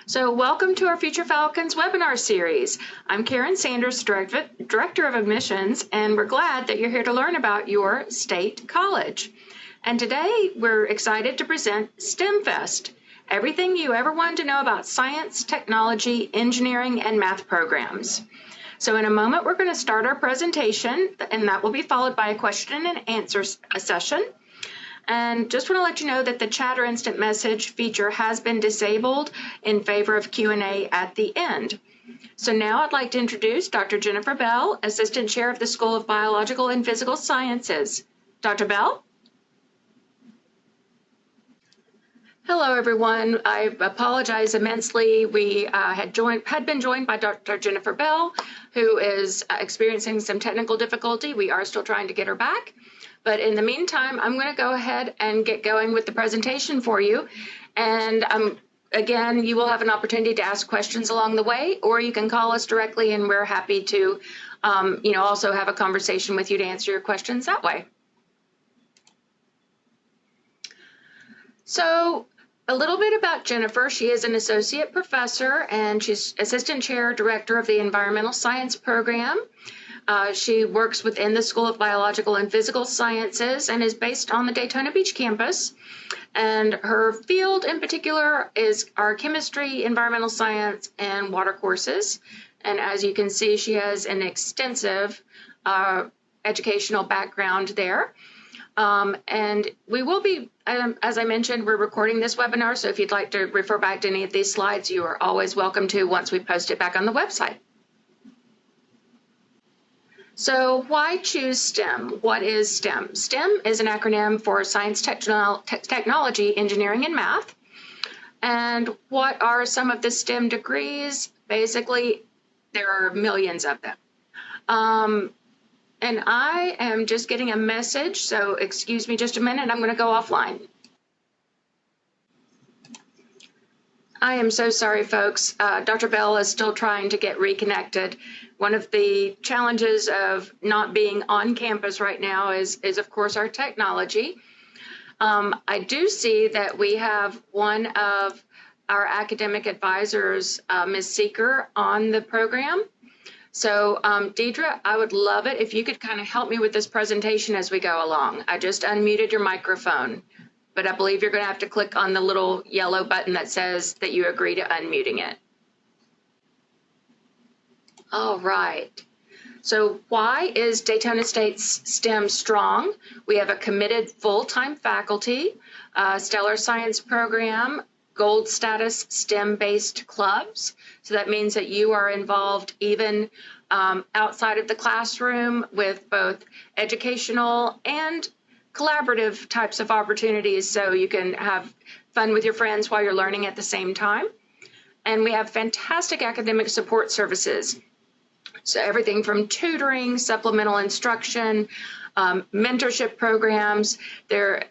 So welcome to our Future Falcons webinar series. I'm Karen Sanders, Director of Admissions, and we're glad that you're here to learn about your state college. And today we're excited to present STEMFest, everything you ever wanted to know about science, technology, engineering, and math programs. So in a moment, we're going to start our presentation, and that will be followed by a question and answer session. And just want to let you know that the chat or instant message feature has been disabled in favor of Q&A at the end. So now I'd like to introduce Dr. Jennifer Bell, Assistant Chair of the School of Biological and Physical Sciences. Dr. Bell? Hello, everyone. I apologize immensely. We had been joined by Dr. Jennifer Bell, who is experiencing some technical difficulty. We are still trying to get her back. But in the meantime, I'm going to go ahead and get going with the presentation for you. And again, you will have an opportunity to ask questions along the way, or you can call us directly, and we're happy to also have a conversation with you to answer your questions that way. So a little bit about Jennifer. She is an associate professor, and she's assistant chair director of the environmental science program. She works within the School of Biological and Physical Sciences and is based on the Daytona Beach campus. And her field in particular is our chemistry, environmental science, and water courses. And as you can see, she has an extensive educational background there. And we will be, as I mentioned, we're recording this webinar, so if you'd like to refer back to any of these slides, you are always welcome to once we post it back on the website. So why choose STEM? What is STEM? STEM is an acronym for Science, Technology, Engineering, and Math. And what are some of the STEM degrees? Basically, there are millions of them. And I am just getting a message, so excuse me just a minute, I'm going to go offline. I am so sorry, folks. Dr. Bell is still trying to get reconnected. One of the challenges of not being on campus right now is of course, our technology. I do see that we have one of our academic advisors, Ms. Seeker, on the program. So, Deidre, I would love it if you could kind of help me with this presentation as we go along. I just unmuted your microphone, but I believe you're going to have to click on the little yellow button that says that you agree to unmuting it. All right. So why is Daytona State's STEM strong? We have a committed full-time faculty, stellar science program, gold status STEM-based clubs. So that means that you are involved even outside of the classroom with both educational and collaborative types of opportunities, so you can have fun with your friends while you're learning at the same time. And we have fantastic academic support services. So everything from tutoring, supplemental instruction, mentorship programs.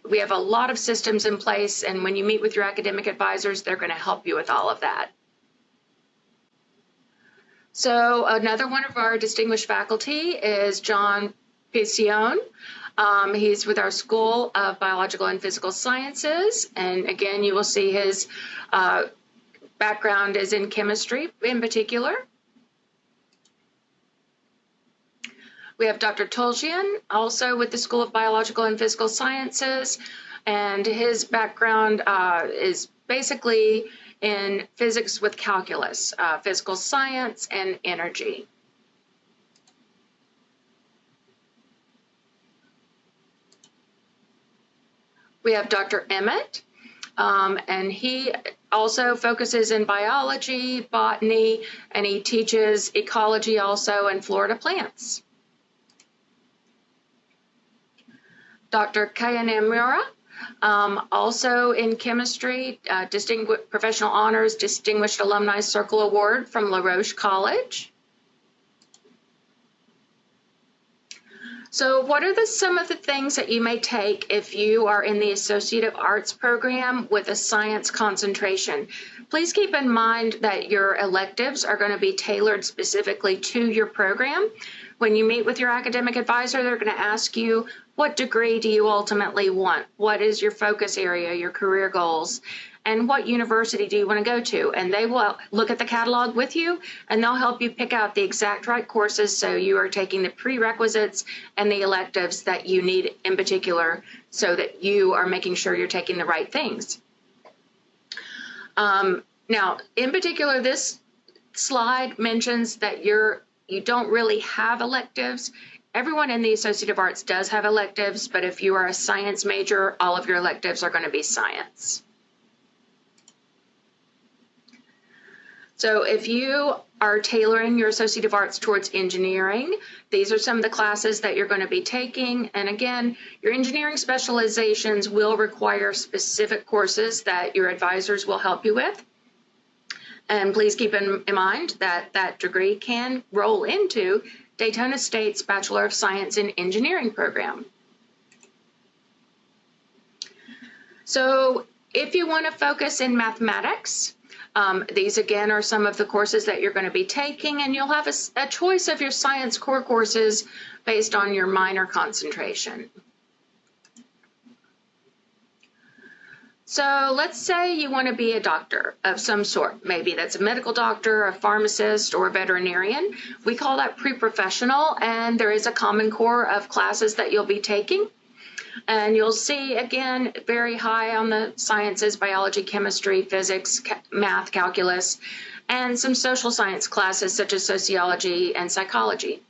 We have a lot of systems in place, and when you meet with your academic advisors, they're going to help you with all of that. So another one of our distinguished faculty is John Piccione. He's with our School of Biological and Physical Sciences, and again, you will see his background is in chemistry in particular. We have Dr. Toljian, also with the School of Biological and Physical Sciences, and his background is basically in physics with calculus, physical science, and energy. We have Dr. Emmett, and he also focuses in biology, botany, and he teaches ecology also and Florida plants. Dr. Kayanamura, also in chemistry, distinguished professional honors, Distinguished Alumni Circle Award from La Roche College. So what are some of the things that you may take if you are in the Associate of Arts program with a science concentration? Please keep in mind that your electives are going to be tailored specifically to your program. When you meet with your academic advisor, they're going to ask you, what degree do you ultimately want? What is your focus area, your career goals? And what university do you want to go to? And they will look at the catalog with you, and they'll help you pick out the exact right courses so you are taking the prerequisites and the electives that you need in particular so that you are making sure you're taking the right things. Now, in particular, this slide mentions that you don't really have electives. Everyone in the Associate of Arts does have electives, but if you are a science major, all of your electives are going to be science. So if you are tailoring your Associate of Arts towards engineering, these are some of the classes that you're going to be taking. And again, your engineering specializations will require specific courses that your advisors will help you with. And please keep in mind that that degree can roll into Daytona State's Bachelor of Science in Engineering program. So if you want to focus in mathematics, these again are some of the courses that you're going to be taking, and you'll have a choice of your science core courses based on your minor concentration. So let's say you want to be a doctor of some sort. Maybe that's a medical doctor, a pharmacist, or a veterinarian. We call that pre-professional, and there is a common core of classes that you'll be taking. And you'll see, again, very high on the sciences, biology, chemistry, physics, math, calculus, and some social science classes such as sociology and psychology.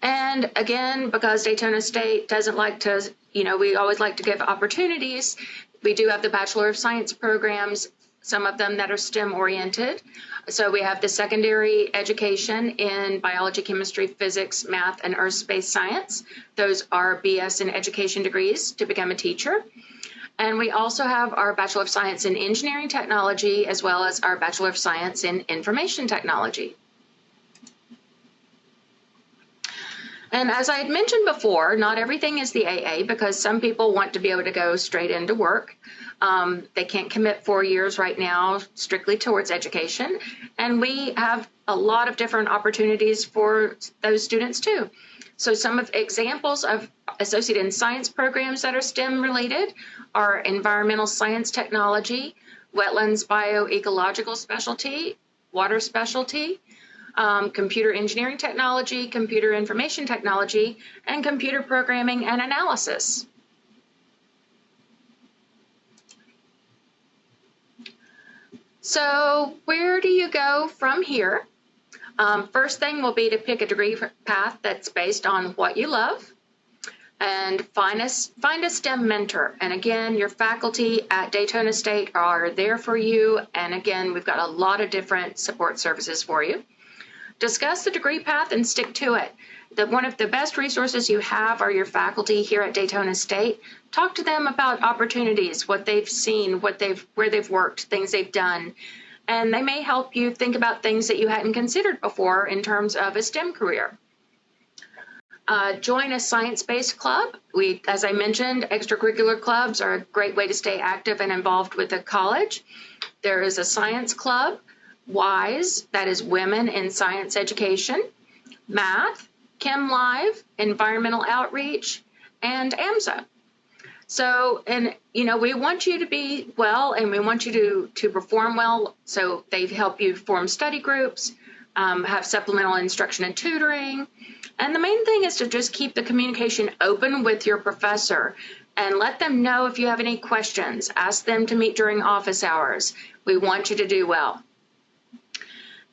And again, because Daytona State doesn't like to, we always like to give opportunities, we do have the Bachelor of Science programs, some of them that are STEM oriented. So we have the secondary education in biology, chemistry, physics, math, and earth-based science. Those are BS in education degrees to become a teacher. And we also have our Bachelor of Science in Engineering Technology, as well as our Bachelor of Science in Information Technology. And as I had mentioned before, not everything is the AA because some people want to be able to go straight into work. They can't commit 4 years right now strictly towards education. And we have a lot of different opportunities for those students too. So some of examples of Associate in Science programs that are STEM related are Environmental Science Technology, Wetlands Bioecological Specialty, Water Specialty, Computer Engineering Technology, Computer Information Technology, and Computer Programming and Analysis. So where do you go from here? First thing will be to pick a degree path that's based on what you love, and find a STEM mentor. And again, your faculty at Daytona State are there for you. And again, we've got a lot of different support services for you. Discuss the degree path and stick to it. One of the best resources you have are your faculty here at Daytona State. Talk to them about opportunities, what they've seen, where they've worked, things they've done. And they may help you think about things that you hadn't considered before in terms of a STEM career. Join a science-based club. As I mentioned, extracurricular clubs are a great way to stay active and involved with the college. There is a science club, WISE, that is Women in Science Education, Math, Chem Live, Environmental Outreach, and AMSA. So, and we want you to be well, and we want you to perform well. So they help you form study groups, have supplemental instruction and tutoring. And the main thing is to just keep the communication open with your professor and let them know if you have any questions. Ask them to meet during office hours. We want you to do well.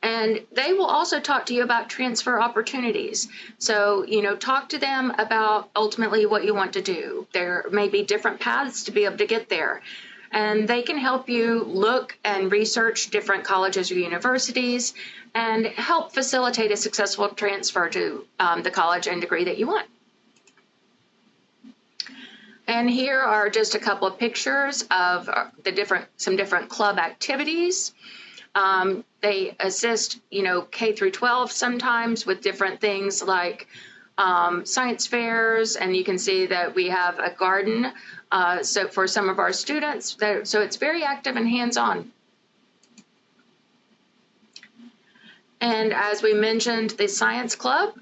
And they will also talk to you about transfer opportunities. So, talk to them about ultimately what you want to do. There may be different paths to be able to get there. And they can help you look and research different colleges or universities and help facilitate a successful transfer to the college and degree that you want. And here are just a couple of pictures of some different club activities. They assist, K through 12 sometimes with different things like science fairs, and you can see that we have a garden so for some of our students. So it's very active and hands-on. And as we mentioned, the science club,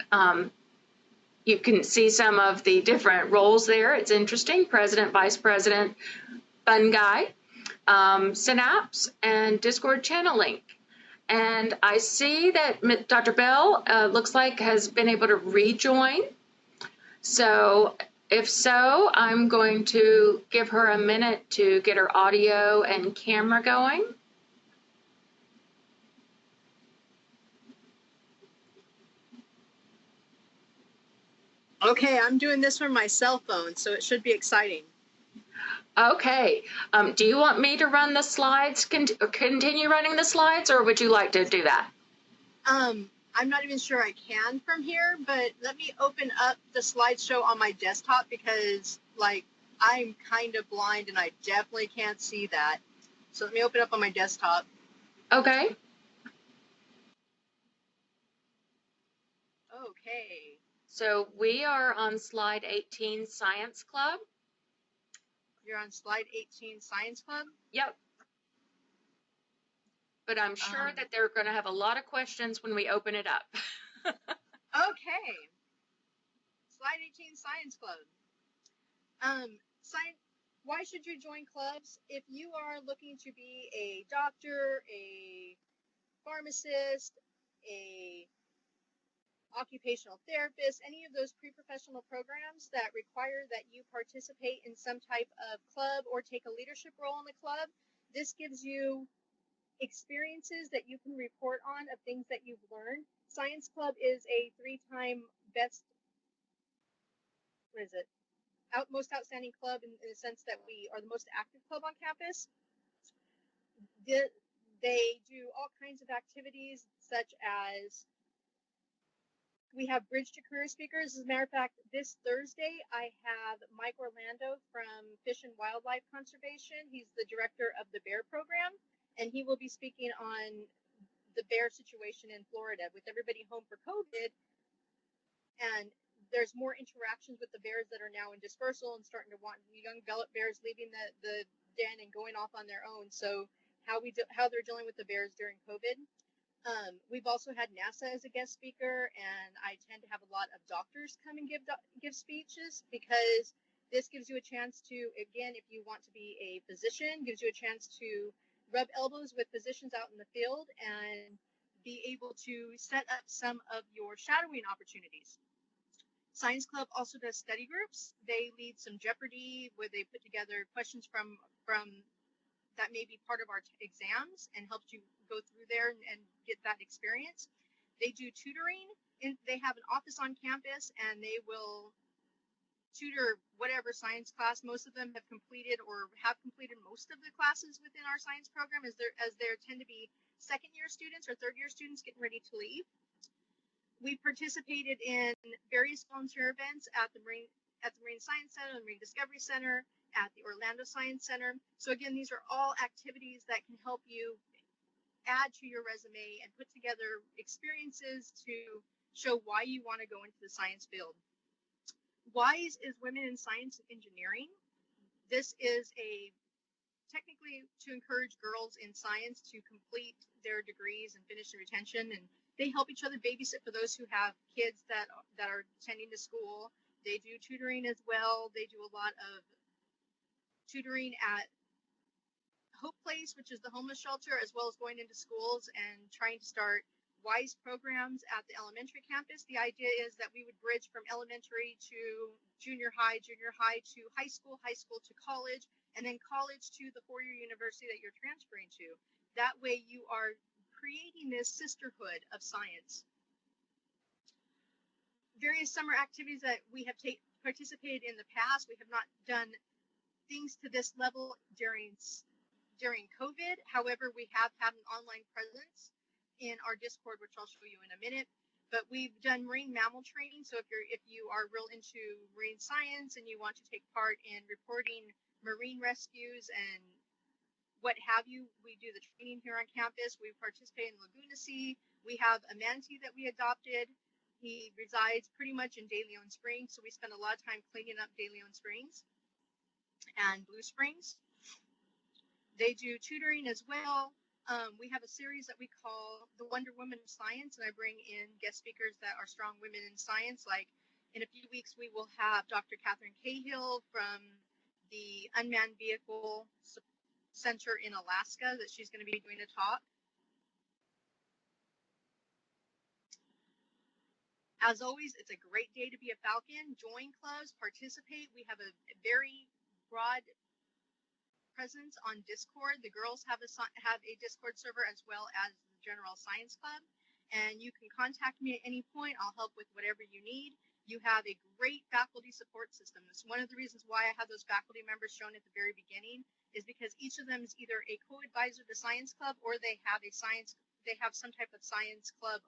you can see some of the different roles there. It's interesting. President, vice president, fun guy, Synapse, and Discord channel link. And I see that Dr. Bell looks like has been able to rejoin. So if so, I'm going to give her a minute to get her audio and camera going. Okay, I'm doing this from my cell phone, so it should be exciting. Okay. Do you want me to run the slides, continue running the slides, or would you like to do that? I'm not even sure I can from here, but let me open up the slideshow on my desktop because, like, I'm kind of blind and I definitely can't see that. So let me open up on my desktop. Okay. Okay. So we are on slide 18, Science Club. You're on slide 18, Science Club? Yep. But I'm sure that they're going to have a lot of questions when we open it up. Okay. Slide 18, Science Club. Why should you join clubs? If you are looking to be a doctor, a pharmacist, a occupational therapist, any of those pre-professional programs that require that you participate in some type of club or take a leadership role in the club, this gives you experiences that you can report on of things that you've learned. Science Club is a 3-time best, most outstanding club in the sense that we are the most active club on campus. They do all kinds of activities, such as we have Bridge to Career speakers. As a matter of fact, this Thursday, I have Mike Orlando from Fish and Wildlife Conservation. He's the director of the bear program, and he will be speaking on the bear situation in Florida. With everybody home for COVID, and there's more interactions with the bears that are now in dispersal and starting to want young bears leaving the den and going off on their own. So how they're dealing with the bears during COVID. We've also had NASA as a guest speaker, and I tend to have a lot of doctors come and give speeches because this gives you a chance to, again, if you want to be a physician, gives you a chance to rub elbows with physicians out in the field and be able to set up some of your shadowing opportunities. Science Club also does study groups. They lead some Jeopardy where they put together questions from that may be part of our exams and helps you go through there and get that experience. They do tutoring, and they have an office on campus, and they will tutor whatever science class. Most of them have completed most of the classes within our science program, as there tend to be second-year students or third-year students getting ready to leave. We participated in various volunteer events at the Marine Science Center, the Marine Discovery Center, at the Orlando Science Center. So again, these are all activities that can help you add to your resume and put together experiences to show why you want to go into the science field. WISE is Women in Science and Engineering. This is technically to encourage girls in science to complete their degrees and finish their retention, and they help each other babysit for those who have kids that are attending to school. They do tutoring as well. They do a lot of tutoring at Hope Place, which is the homeless shelter, as well as going into schools and trying to start WISE programs at the elementary campus. The idea is that we would bridge from elementary to junior high to high school to college, and then college to the four-year university that you're transferring to. That way you are creating this sisterhood of science. Various summer activities that we have participated in the past. We have not done things to this level during COVID. However, we have had an online presence in our Discord, which I'll show you in a minute. But we've done marine mammal training. So if you are real into marine science and you want to take part in reporting marine rescues and what have you, we do the training here on campus. We participate in Laguna Sea. We have a manatee that we adopted. He resides pretty much in De Leon Springs, so we spend a lot of time cleaning up De Leon Springs and Blue Springs. They do tutoring as well. We have a series that we call the Wonder Woman of Science, and I bring in guest speakers that are strong women in science. Like in a few weeks, we will have Dr. Catherine Cahill from the Unmanned Vehicle Center in Alaska that she's going to be doing a talk. As always, it's a great day to be a Falcon. Join clubs, participate. We have a very broad presence on Discord. The girls have a Discord server as well as the General Science Club. And you can contact me at any point. I'll help with whatever you need. You have a great faculty support system. That's one of the reasons why I have those faculty members shown at the very beginning, is because each of them is either a co-advisor to Science Club or they have some type of science club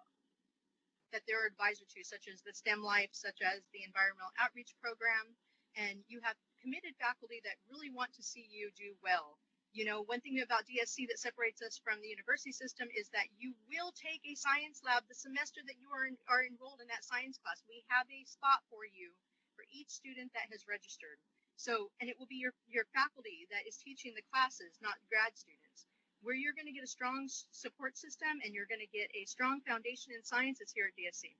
that they're advisor to, such as the STEM Life, such as the Environmental Outreach Program. And you have committed faculty that really want to see you do well. You know, one thing about DSC that separates us from the university system is that you will take a science lab the semester that you are enrolled in that science class. We have a spot for you for each student that has registered. So, and it will be your faculty that is teaching the classes, not grad students. Where you're going to get a strong support system and you're going to get a strong foundation in science is here at DSC.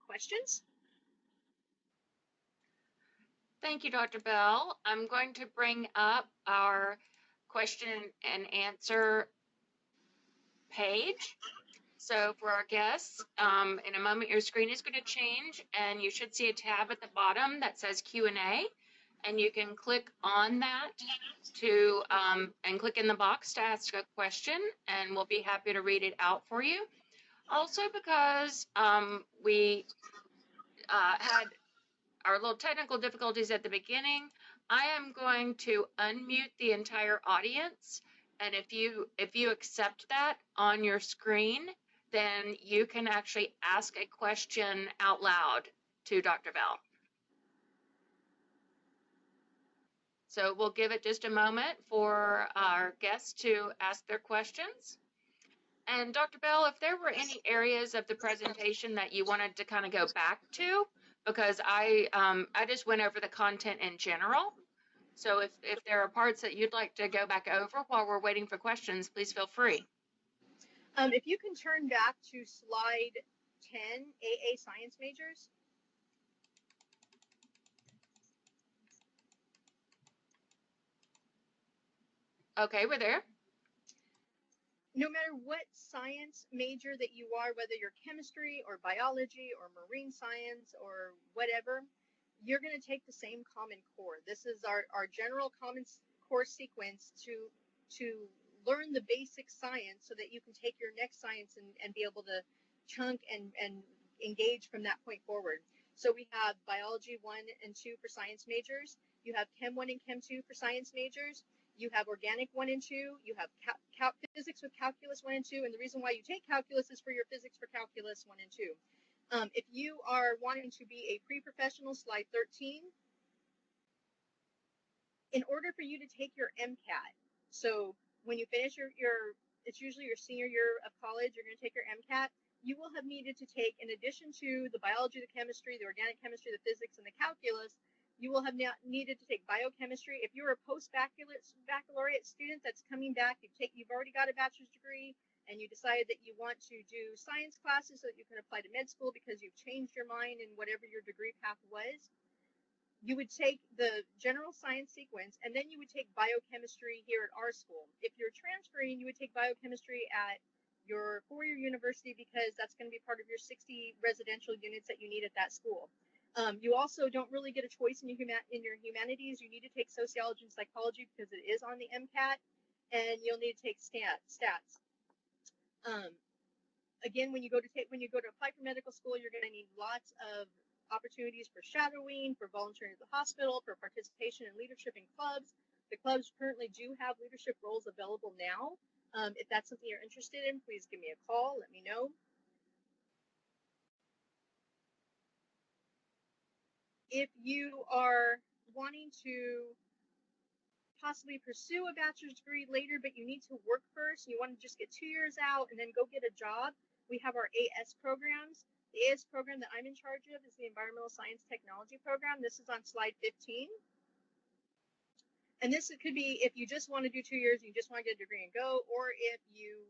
Questions? Thank you, Dr. Bell. I'm going to bring up our question and answer page. So for our guests, in a moment, your screen is going to change and you should see a tab at the bottom that says Q&A. And you can click on that to and click in the box to ask a question, and we'll be happy to read it out for you. Also, because we had our little technical difficulties at the beginning, I am going to unmute the entire audience, and if you accept that on your screen, then you can actually ask a question out loud to Dr. Bell. So we'll give it just a moment for our guests to ask their questions. And Dr. Bell, if there were any areas of the presentation that you wanted to kind of go back to, because I just went over the content in general. So if there are parts that you'd like to go back over while we're waiting for questions, please feel free. If you can turn back to slide 10, AA Science Majors. Okay, we're there. No matter what science major that you are, whether you're chemistry or biology or marine science or whatever, you're going to take the same Common Core. This is our general Common Core sequence to learn the basic science so that you can take your next science and be able to chunk and engage from that point forward. So we have Biology 1 and 2 for science majors. You have Chem 1 and Chem 2 for science majors. You have Organic 1 and 2. You have Physics with Calculus 1 and 2. And the reason why you take Calculus is for your Physics for Calculus 1 and 2. If you are wanting to be a pre-professional, slide 13, in order for you to take your MCAT, so when you finish it's usually your senior year of college, you're going to take your MCAT, you will have needed to take, in addition to the biology, the chemistry, the organic chemistry, the physics, and the calculus, you will have needed to take biochemistry. If you're a post-baccalaureate student that's coming back, you've already got a bachelor's degree, and you decided that you want to do science classes so that you can apply to med school because you've changed your mind in whatever your degree path was, you would take the general science sequence, and then you would take biochemistry here at our school. If you're transferring, you would take biochemistry at your four-year university because that's going to be part of your 60 residential units that you need at that school. You also don't really get a choice in your humanities. You need to take sociology and psychology because it is on the MCAT, and you'll need to take stats. Again, when you go to apply for medical school, you're going to need lots of opportunities for shadowing, for volunteering at the hospital, for participation in leadership in clubs. The clubs currently do have leadership roles available now. If that's something you're interested in, please give me a call. Let me know. If you are wanting to possibly pursue a bachelor's degree later, but you need to work first, and you want to just get 2 years out and then go get a job, we have our AS programs. The AS program that I'm in charge of is the Environmental Science Technology program. This is on slide 15. And this could be if you just want to do 2 years and you just want to get a degree and go, or if you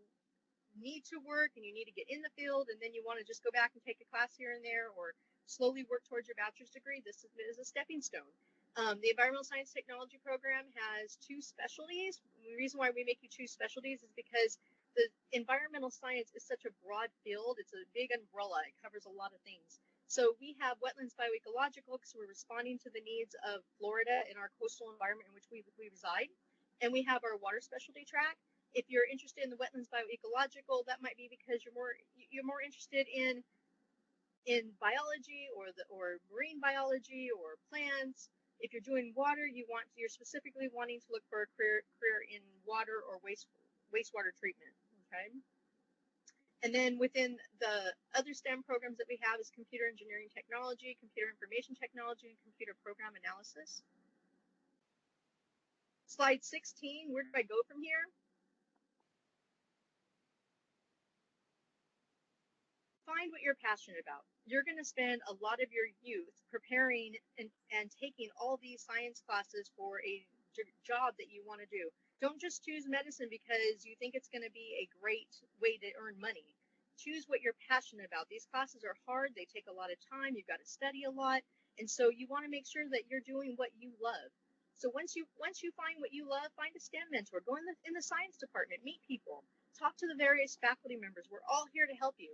need to work and you need to get in the field and then you want to just go back and take a class here and there, or slowly work towards your bachelor's degree. This is a stepping stone. The environmental science technology program has 2 specialties. The reason why we make you choose specialties is because the environmental science is such a broad field. It's a big umbrella. It covers a lot of things. So we have wetlands bioecological because we're responding to the needs of Florida in our coastal environment in which we reside. And we have our water specialty track. If you're interested in the wetlands bioecological, that might be because you're more interested in biology or marine biology or plants. If you're doing water, you're specifically wanting to look for a career in water or wastewater treatment. Okay. And then within the other STEM programs that we have is computer engineering technology, computer information technology, and computer program analysis. Slide 16, where do I go from here? Find what you're passionate about. You're going to spend a lot of your youth preparing and taking all these science classes for a job that you want to do. Don't just choose medicine because you think it's going to be a great way to earn money. Choose what you're passionate about. These classes are hard. They take a lot of time. You've got to study a lot. And so you want to make sure that you're doing what you love. So once you find what you love, find a STEM mentor. Go in the science department, meet people, talk to the various faculty members. We're all here to help you.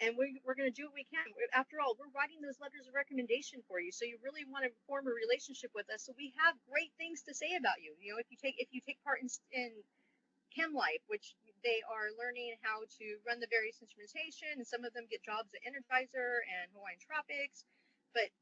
And we're going to do what we can. After all, we're writing those letters of recommendation for you. So you really want to form a relationship with us. So we have great things to say about you. You know, if you take part in Chem Life, which they are learning how to run the various instrumentation, and some of them get jobs at Energizer and Hawaiian Tropics, but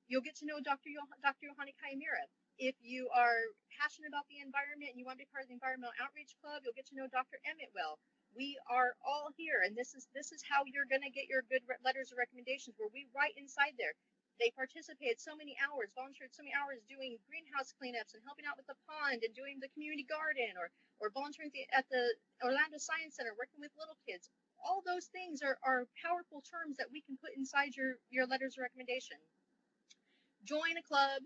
you'll get to know Dr. Yohani Kayamira. If you are passionate about the environment and you want to be part of the Environmental Outreach Club, you'll get to know Dr. Emmett well. We are all here, and this is how you're going to get your good letters of recommendations, where we write inside there. They participated so many hours, volunteered so many hours doing greenhouse cleanups and helping out with the pond and doing the community garden, or volunteering at the Orlando Science Center, working with little kids. All those things are powerful terms that we can put inside your letters of recommendation. Join a club,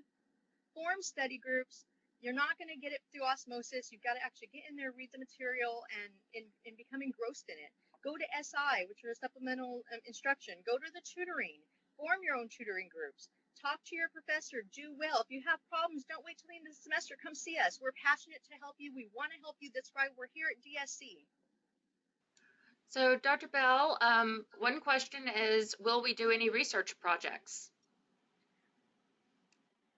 form study groups. You're not going to get it through osmosis. You've got to actually get in there, read the material, and become engrossed in it. Go to SI, which are supplemental instruction. Go to the tutoring. Form your own tutoring groups. Talk to your professor. Do well. If you have problems, don't wait till the end of the semester. Come see us. We're passionate to help you. We want to help you. That's why we're here at DSC. So, Dr. Bell, one question is, will we do any research projects?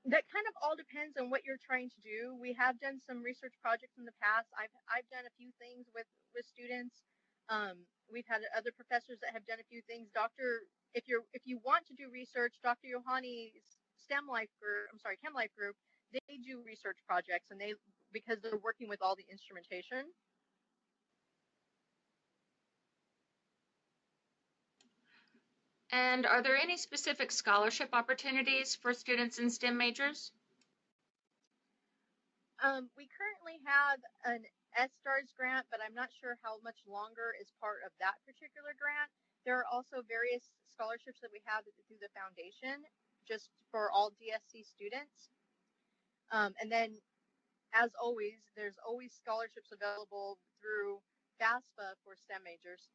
That kind of all depends on what you're trying to do. We have done some research projects in the past. I've done a few things with students. We've had other professors that have done a few things. If you want to do research, Dr. Yohani's Chem Life group, they do research projects, and because they're working with all the instrumentation. And are there any specific scholarship opportunities for students in STEM majors? We currently have an STARS grant, but I'm not sure how much longer is part of that particular grant. There are also various scholarships that we have through the foundation, just for all DSC students. And then, as always, there's always scholarships available through FAFSA for STEM majors.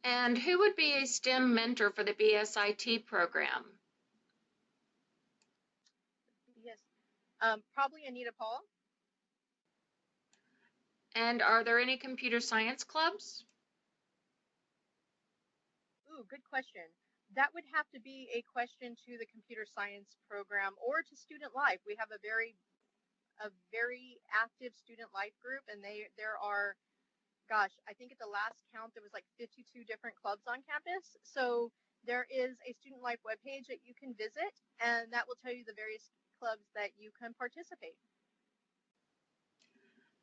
And who would be a STEM mentor for the BSIT program? Yes, probably Anita Paul. And are there any computer science clubs? Ooh, good question. That would have to be a question to the computer science program or to Student Life. We have a very active Student Life group, and there are, gosh, I think at the last count there was like 52 different clubs on campus. So there is a Student Life webpage that you can visit, and that will tell you the various clubs that you can participate.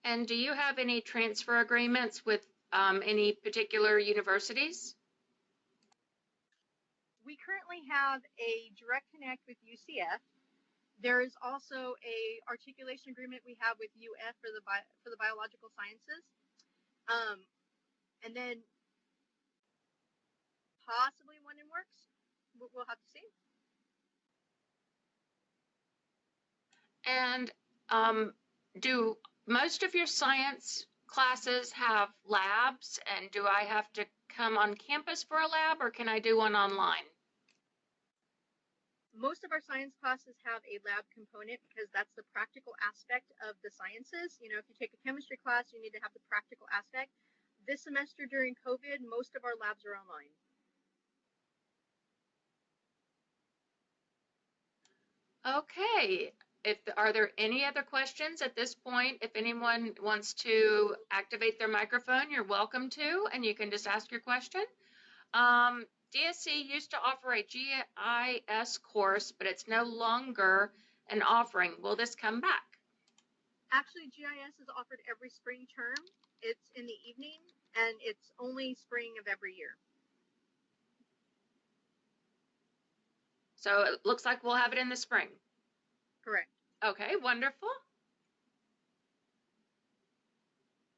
And do you have any transfer agreements with any particular universities? We currently have a direct connect with UCF. There is also a articulation agreement we have with UF for the biological sciences. And then possibly one in works. We'll have to see. And do most of your science classes have labs? And do I have to come on campus for a lab, or can I do one online? Most of our science classes have a lab component because that's the practical aspect of the sciences. You know, if you take a chemistry class, you need to have the practical aspect. This semester during COVID, most of our labs are online. Okay. Are there any other questions at this point? If anyone wants to activate their microphone, you're welcome to, and you can just ask your question. DSC used to offer a GIS course, but it's no longer an offering. Will this come back? Actually, GIS is offered every spring term. It's in the evening, and it's only spring of every year. So it looks like we'll have it in the spring. Correct. Okay, wonderful.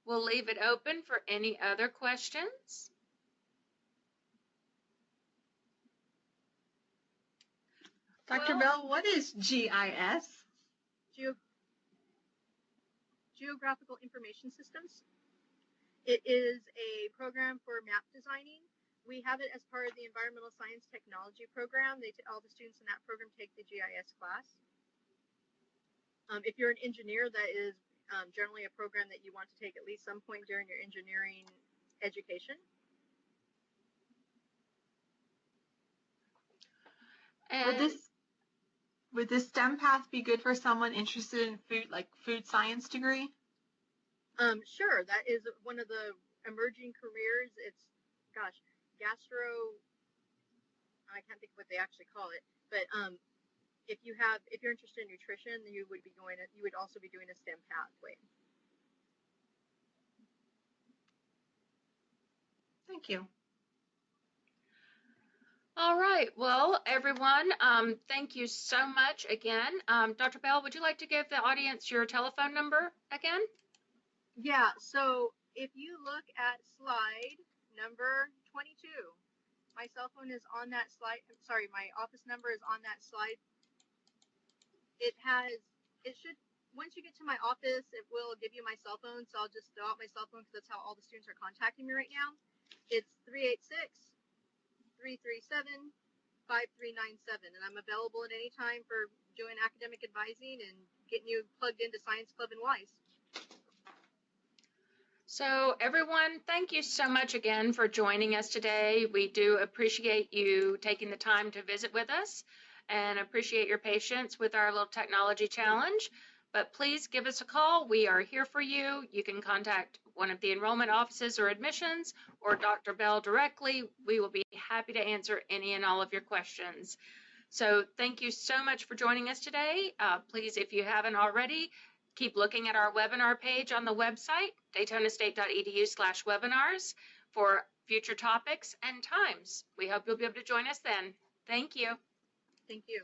We'll leave it open for any other questions. Dr. Bell, what is GIS? Geographical Information Systems. It is a program for map designing. We have it as part of the Environmental Science Technology program. All the students in that program take the GIS class. If you're an engineer, that is generally a program that you want to take at least some point during your engineering education. And would this STEM path be good for someone interested in food, like food science degree? Sure, that is one of the emerging careers. It's, gosh, I can't think of what they actually call it, but if you're interested in nutrition, you would also be doing a STEM pathway. Thank you. all right, well, everyone, thank you so much again. Dr. Bell, would you like to give the audience your telephone number again? Yeah, so if you look at slide number 22, my cell phone is on that slide. Sorry, my office number is on that slide. Once you get to my office, it will give you my cell phone. So I'll just throw out my cell phone because that's how all the students are contacting me right now. It's 386-337-5397. And I'm available at any time for doing academic advising and getting you plugged into Science Club and WISE. So everyone, thank you so much again for joining us today. We do appreciate you taking the time to visit with us and appreciate your patience with our little technology challenge. But please give us a call. We are here for you. You can contact one of the enrollment offices or admissions or Dr. Bell directly. We will be happy to answer any and all of your questions. So thank you so much for joining us today. Please, if you haven't already, keep looking at our webinar page on the website, daytonastate.edu/webinars, for future topics and times. We hope you'll be able to join us then. Thank you. Thank you.